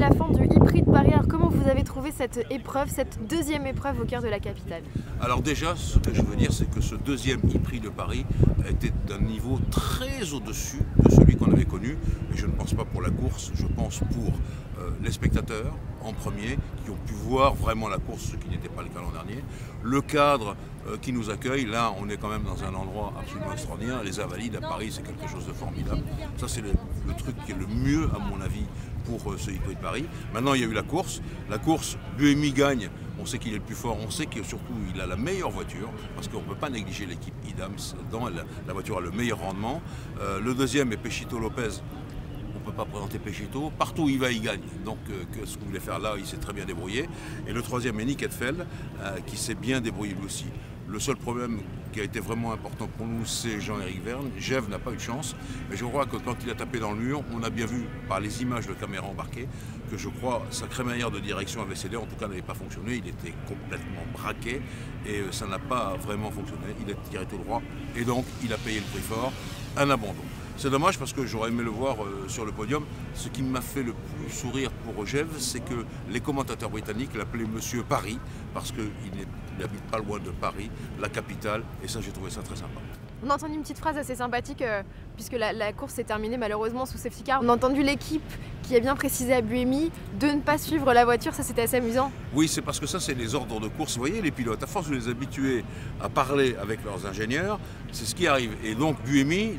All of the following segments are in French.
la fin du e-prix de Paris. Alors comment vous avez trouvé cette épreuve, cette deuxième épreuve au cœur de la capitale? Alors déjà, ce que je veux dire, c'est que ce deuxième e-prix de Paris était d'un niveau très au-dessus de celui qu'on avait connu. Et je ne pense pas pour la course, je pense pour les spectateurs en premier, qui ont pu voir vraiment la course, ce qui n'était pas le cas l'an dernier. Le cadre qui nous accueille, là on est quand même dans un endroit absolument extraordinaire. Les Invalides à Paris, c'est quelque chose de formidable. Ça c'est le truc qui est le mieux à mon avis pour ce e-prix de Paris. Maintenant il y a eu la course. La course, Buemi gagne. On sait qu'il est le plus fort, on sait que surtout il a la meilleure voiture, parce qu'on ne peut pas négliger l'équipe Idams, dans la voiture a le meilleur rendement. Le deuxième est Pechito Lopez. On ne peut pas présenter Pechito. Partout où il va, il gagne. Donc ce qu'on voulait faire là, il s'est très bien débrouillé. Et le troisième est Nick Heidfeld, qui s'est bien débrouillé lui aussi. Le seul problème qui a été vraiment important pour nous, c'est Jean-Éric Vergne. Gève n'a pas eu de chance, mais je crois que quand il a tapé dans le mur, on a bien vu par les images de caméra embarquées que je crois sa crémaillère de direction avait cédé, en tout cas n'avait pas fonctionné. Il était complètement braqué et ça n'a pas vraiment fonctionné. Il a tiré tout droit et donc il a payé le prix fort, un abandon. C'est dommage parce que j'aurais aimé le voir sur le podium. Ce qui m'a fait le plus sourire pour Gève, c'est que les commentateurs britanniques l'appelaient Monsieur Paris, parce qu'il n'habite pas loin de Paris, la capitale, et ça j'ai trouvé ça très sympa. On a entendu une petite phrase assez sympathique, puisque la course s'est terminée malheureusement sous safety car. On a entendu l'équipe qui a bien précisé à Buemi de ne pas suivre la voiture, ça c'était assez amusant. Oui, c'est parce que ça c'est les ordres de course. Vous voyez les pilotes, à force de les habituer à parler avec leurs ingénieurs, c'est ce qui arrive. Et donc Buemi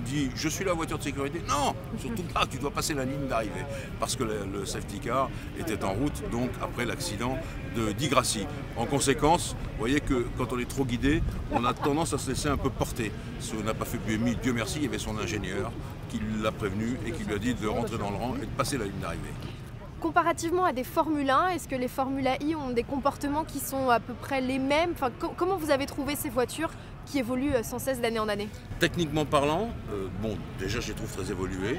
dit je suis la voiture de sécurité. Non, surtout pas, tu dois passer la ligne d'arrivée. Parce que le safety car était en route, donc après l'accident de Di Grassi. En conséquence, vous voyez que quand on est trop guidé, on a tendance à se laisser un peu porter. Ce n'a pas fait Buemi, Dieu merci, il y avait son ingénieur qui l'a prévenu et qui lui a dit de rentrer dans le rang et de passer la ligne d'arrivée. Comparativement à des Formule 1, est-ce que les Formule I ont des comportements qui sont à peu près les mêmes? Enfin, comment vous avez trouvé ces voitures qui évoluent sans cesse d'année en année? Techniquement parlant, bon, déjà je les trouve très évoluées.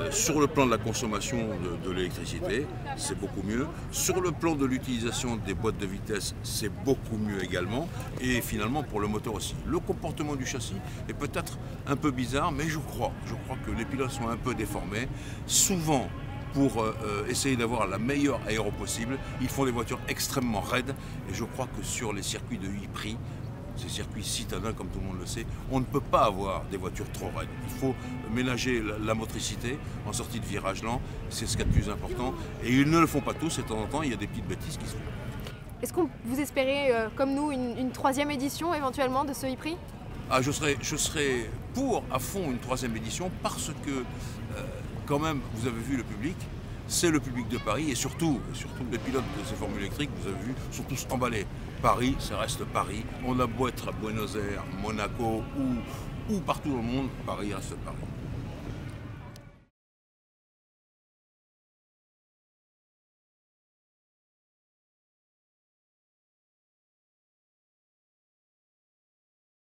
Sur le plan de la consommation de l'électricité, c'est beaucoup mieux. Sur le plan de l'utilisation des boîtes de vitesse, c'est beaucoup mieux également. Et finalement pour le moteur aussi. Le comportement du châssis est peut-être un peu bizarre, mais je crois que les pilotes sont un peu déformés. Souvent, pour essayer d'avoir la meilleure aéro possible, ils font des voitures extrêmement raides. Et je crois que sur les circuits de e-prix, ces circuits citadins comme tout le monde le sait, on ne peut pas avoir des voitures trop raides. Il faut ménager la motricité en sortie de virage lent, c'est ce qu'il y a de plus important. Et ils ne le font pas tous, et de temps en temps, il y a des petites bêtises qui se font. Est-ce que vous espérez, comme nous, une troisième édition éventuellement de ce e-prix? Ah, je serais pour à fond une troisième édition parce que, quand même, vous avez vu le public. C'est le public de Paris et surtout les pilotes de ces formules électriques, vous avez vu, sont tous emballés. Paris, ça reste Paris. On a beau être à Buenos Aires, Monaco ou partout dans le monde, Paris reste Paris.